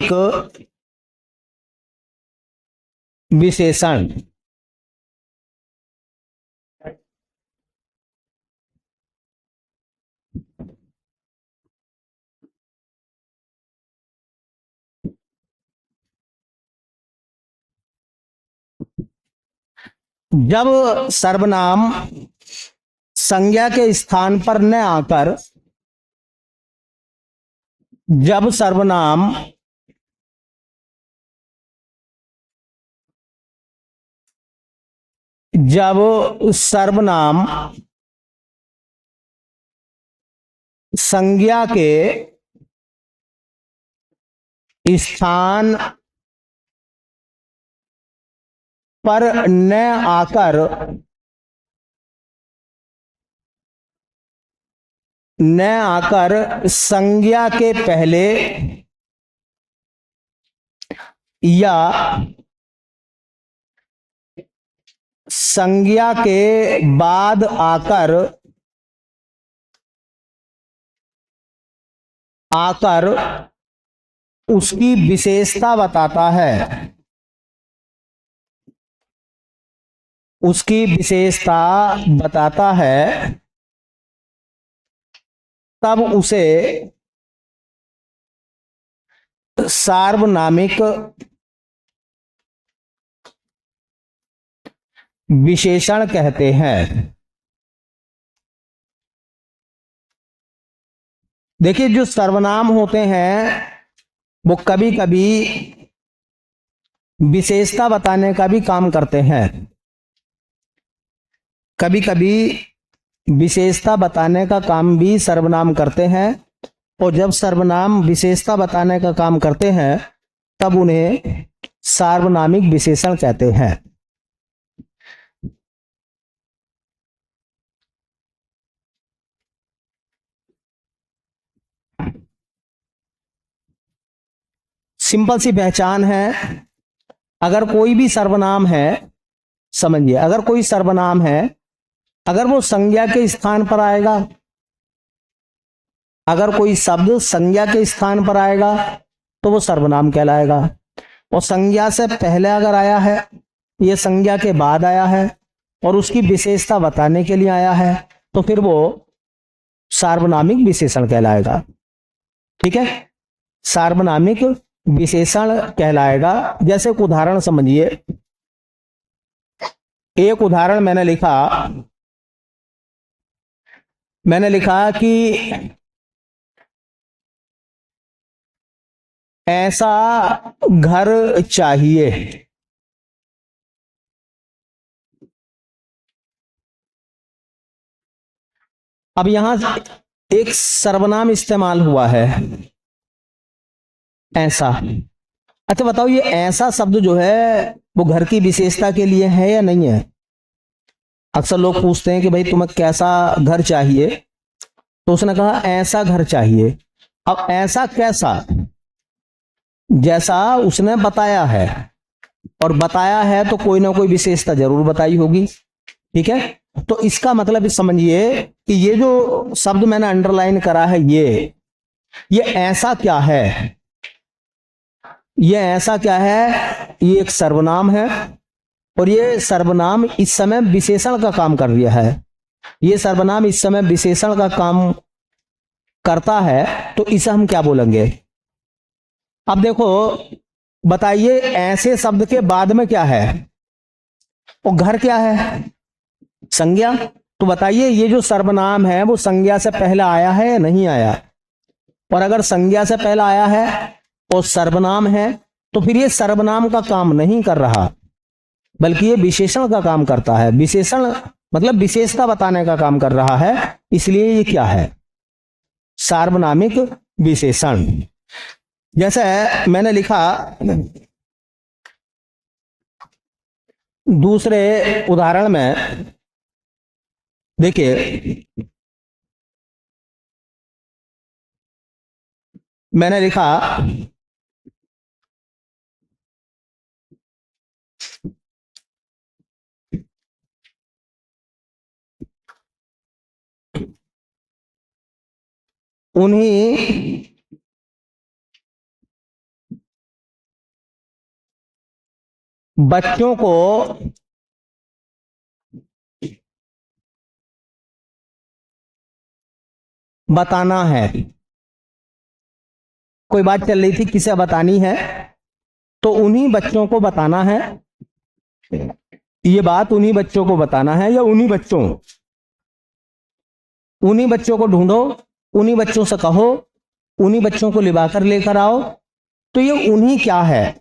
एक विशेषण जब सर्वनाम संज्ञा के स्थान पर न आकर जब सर्वनाम जब सर्वनाम संज्ञा के स्थान पर न आकर संज्ञा के पहले या संज्ञा के बाद आकर उसकी विशेषता बताता है, उसकी विशेषता बताता है, तब उसे सार्वनामिक विशेषण कहते हैं। देखिए, जो सर्वनाम होते हैं वो कभी कभी विशेषता बताने का भी काम करते हैं, कभी कभी विशेषता बताने का काम भी सर्वनाम करते हैं। और जब सर्वनाम विशेषता बताने का काम करते हैं तब उन्हें सार्वनामिक विशेषण कहते हैं। सिंपल सी पहचान है, अगर कोई भी सर्वनाम है, समझिए, अगर कोई सर्वनाम है, अगर वो संज्ञा के स्थान पर आएगा, अगर कोई शब्द संज्ञा के स्थान पर आएगा तो वो सर्वनाम कहलाएगा। और संज्ञा से पहले अगर आया है, ये संज्ञा के बाद आया है और उसकी विशेषता बताने के लिए आया है, तो फिर वो सार्वनामिक विशेषण कहलाएगा। ठीक है, सार्वनामिक विशेषण कहलाएगा। जैसे एक उदाहरण समझिए, एक उदाहरण मैंने लिखा कि ऐसा घर चाहिए। अब यहां एक सर्वनाम इस्तेमाल हुआ है, ऐसा। अच्छा बताओ, ये ऐसा शब्द जो है वो घर की विशेषता के लिए है या नहीं है? अक्सर लोग पूछते हैं कि भाई तुम्हें कैसा घर चाहिए, तो उसने कहा ऐसा घर चाहिए। अब ऐसा कैसा, जैसा उसने बताया है, और बताया है तो कोई ना कोई विशेषता जरूर बताई होगी। ठीक है, तो इसका मतलब समझिए कि ये जो शब्द मैंने अंडरलाइन करा है, ये ऐसा क्या है? ये ऐसा क्या है? ये एक सर्वनाम है और ये सर्वनाम इस समय विशेषण का काम कर रहा है। ये सर्वनाम इस समय विशेषण का काम करता है, तो इसे हम क्या बोलेंगे? अब देखो, बताइए, ऐसे शब्द के बाद में क्या है? और घर क्या है? संज्ञा। तो बताइए, ये जो सर्वनाम है वो संज्ञा से पहले आया है या नहीं आया? और अगर संज्ञा से पहले आया है और सर्वनाम है, तो फिर ये सर्वनाम का काम नहीं कर रहा, बल्कि ये विशेषण का काम करता है। विशेषण मतलब विशेषता बताने का काम कर रहा है, इसलिए ये क्या है? सार्वनामिक विशेषण। जैसे मैंने लिखा दूसरे उदाहरण में, देखिए मैंने लिखा उन्हीं बच्चों को बताना है। कोई बात चल रही थी, किसे बतानी है, तो उन्हीं बच्चों को बताना है। ये बात उन्हीं बच्चों को बताना है, या उन्हीं बच्चों को ढूंढो, उन्हीं बच्चों से कहो, उन्हीं बच्चों को लिवाकर लेकर आओ। तो ये उन्हीं क्या है,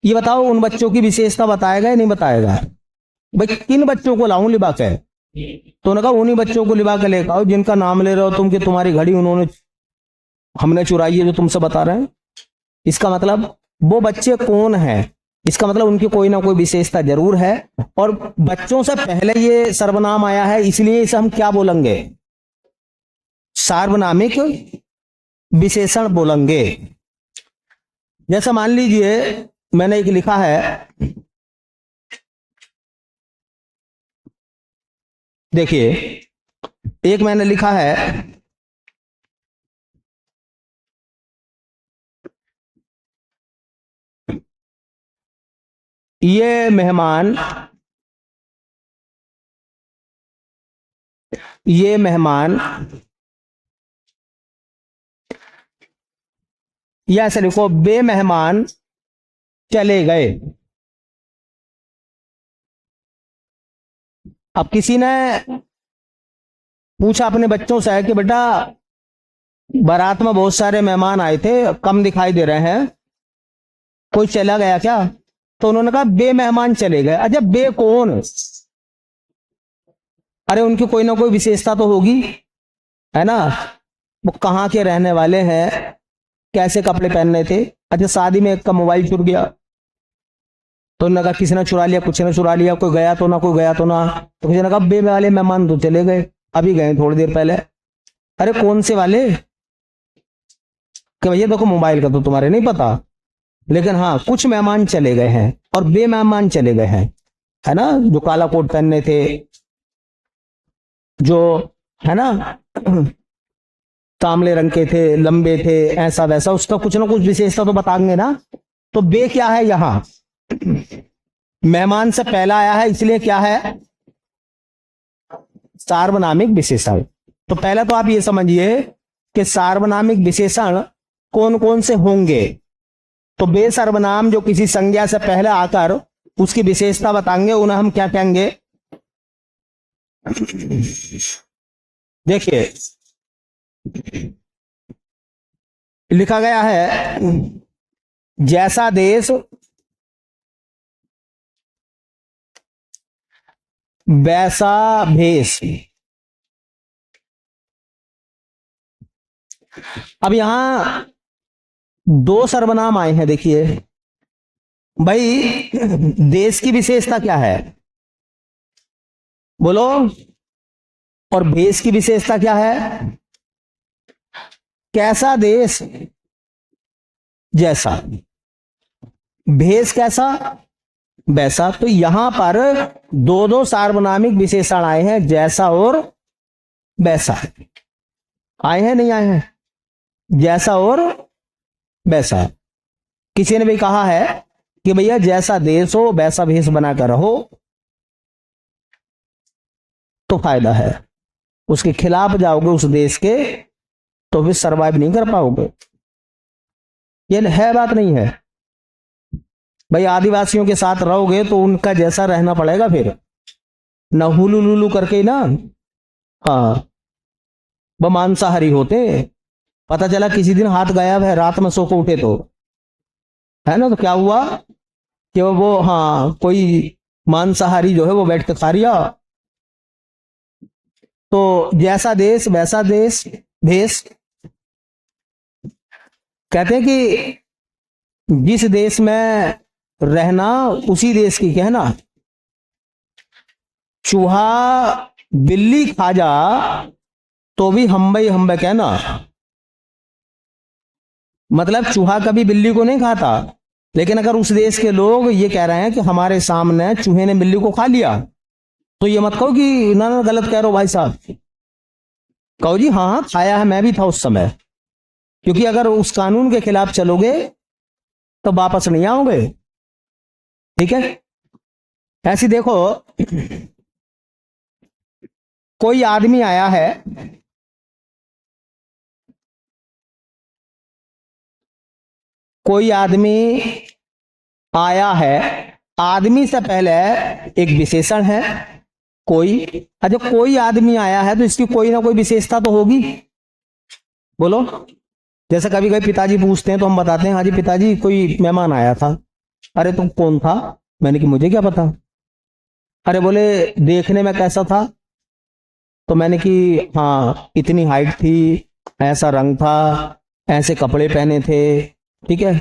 ये बताओ। उन बच्चों की विशेषता बताएगा या नहीं बताएगा? भाई किन बच्चों को लाऊं लिवा के? तो उन्होंने कहा उन्हीं बच्चों को लिवा के लेकर आओ जिनका नाम ले रहे हो तुम कि तुम्हारी घड़ी हमने चुराई है, जो तुमसे बता रहे हैं। इसका मतलब वो बच्चे कौन हैं, इसका मतलब उनकी कोई ना कोई विशेषता जरूर है। और बच्चों से पहले ये सर्वनाम आया है, इसलिए इसे हम क्या बोलेंगे? सार्वनामिक विशेषण बोलेंगे। जैसा मान लीजिए मैंने एक लिखा है, देखिए एक मैंने लिखा है, ये मेहमान या ऐसे लिखो, बे मेहमान चले गए। अब किसी ने पूछा अपने बच्चों से कि बेटा बारात में बहुत सारे मेहमान आए थे, कम दिखाई दे रहे हैं, कोई चला गया क्या? तो उन्होंने कहा बे मेहमान चले गए। अच्छा बे कौन? अरे उनकी कोई ना कोई विशेषता तो होगी, है ना? वो कहाँ के रहने वाले हैं, कैसे कपड़े पहन रहे थे। अच्छा शादी में एक का मोबाइल चुर गया, तो उन्होंने कहा किसी ने चुरा लिया, कुछ ने चुरा लिया, कोई गया तो ना, कोई गया तो ना। तो किसी ने कहा बे वाले मेहमान तो चले गए, अभी गए थोड़ी देर पहले। अरे कौन से वाले? कि भैया देखो मोबाइल का तो तुम्हारे नहीं पता, लेकिन हाँ कुछ मेहमान चले गए हैं और बे मेहमान चले गए हैं, है ना? जो काला कोट पहनने थे, जो है ना तांबले रंग के थे, लंबे थे, ऐसा वैसा, उसका कुछ ना कुछ विशेषता तो बताएंगे ना। तो बे क्या है यहां? मेहमान से पहला आया है, इसलिए क्या है? सार्वनामिक विशेषण। तो पहले तो आप ये समझिए कि सार्वनामिक विशेषण कौन कौन से होंगे। तो बे सर्वनाम जो किसी संज्ञा से पहले आकर उसकी विशेषता बताएंगे, उन्हें हम क्या कहेंगे? देखिए लिखा गया है, जैसा देश वैसा भेष। अब यहां दो सर्वनाम आए हैं, देखिए भाई देश की विशेषता क्या है बोलो, और भेष की विशेषता क्या है? कैसा देश जैसा, भेष कैसा वैसा। तो यहां पर दो दो सार्वनामिक विशेषण आए हैं, जैसा और वैसा। आए हैं नहीं आए हैं? जैसा और वैसा। किसी ने भी कहा है कि भैया जैसा देश हो वैसा भेष बनाकर रहो तो फायदा है, उसके खिलाफ जाओगे उस देश के तो फिर सरवाइव नहीं कर पाओगे। ये है बात नहीं है भाई? आदिवासियों के साथ रहोगे तो उनका जैसा रहना पड़ेगा, फिर न हुलू लुलू करके ना। हाँ वह मांसाहारी होते, पता चला किसी दिन हाथ गायब है, रात में सो को उठे तो, है ना? तो क्या हुआ कि वो हाँ कोई मांसाहारी जो है वो बैठ के खा रिया। तो जैसा देश वैसा देश भेष। कहते हैं कि जिस देश में रहना उसी देश की कहना। चूहा बिल्ली खा जा तो भी हम्बई हम्बे कहना। मतलब चूहा कभी बिल्ली को नहीं खाता, लेकिन अगर उस देश के लोग ये कह रहे हैं कि हमारे सामने चूहे ने बिल्ली को खा लिया, तो ये मत कहो कि ना ना गलत कह रहे हो भाई साहब। कहो जी हाँ हाँ खाया है, मैं भी था उस समय। क्योंकि अगर उस कानून के खिलाफ चलोगे तो वापस नहीं आओगे। ठीक है। ऐसी देखो, कोई आदमी आया है, कोई आदमी आया है, आदमी से पहले एक विशेषण है कोई। अच्छा, कोई आदमी आया है तो इसकी कोई ना कोई विशेषता तो होगी, बोलो। जैसे कभी कभी पिताजी पूछते हैं तो हम बताते हैं, हाँ जी पिताजी कोई मेहमान आया था। अरे तुम कौन था? मैंने कि मुझे क्या पता। अरे बोले देखने में कैसा था? तो मैंने कि हाँ इतनी हाइट थी, ऐसा रंग था, ऐसे कपड़े पहने थे, ठीक है।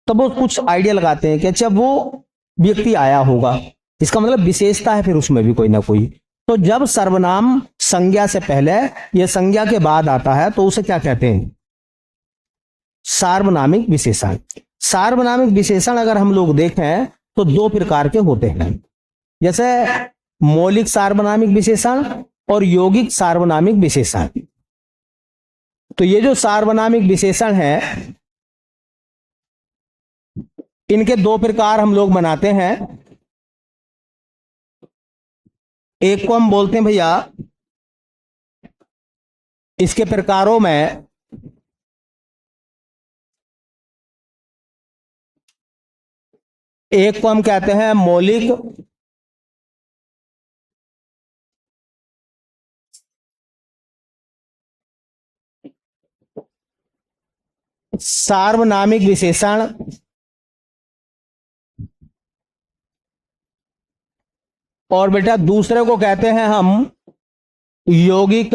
तब वो कुछ आइडिया लगाते हैं कि अच्छा वो व्यक्ति आया होगा, इसका मतलब विशेषता है फिर उसमें भी कोई ना कोई। तो जब सर्वनाम संज्ञा से पहले या संज्ञा के बाद आता है तो उसे क्या कहते हैं? सार्वनामिक विशेषण। सार्वनामिक विशेषण अगर हम लोग देखें तो दो प्रकार के होते हैं, जैसे मौलिक सार्वनामिक विशेषण और यौगिक सार्वनामिक विशेषण। तो ये जो सार्वनामिक विशेषण है, इनके दो प्रकार हम लोग बनाते हैं। एक को हम बोलते हैं भैया, इसके प्रकारों में एक को हम कहते हैं मौलिक, सार्वनामिक विशेषण, और बेटा दूसरे को कहते हैं हम यौगिक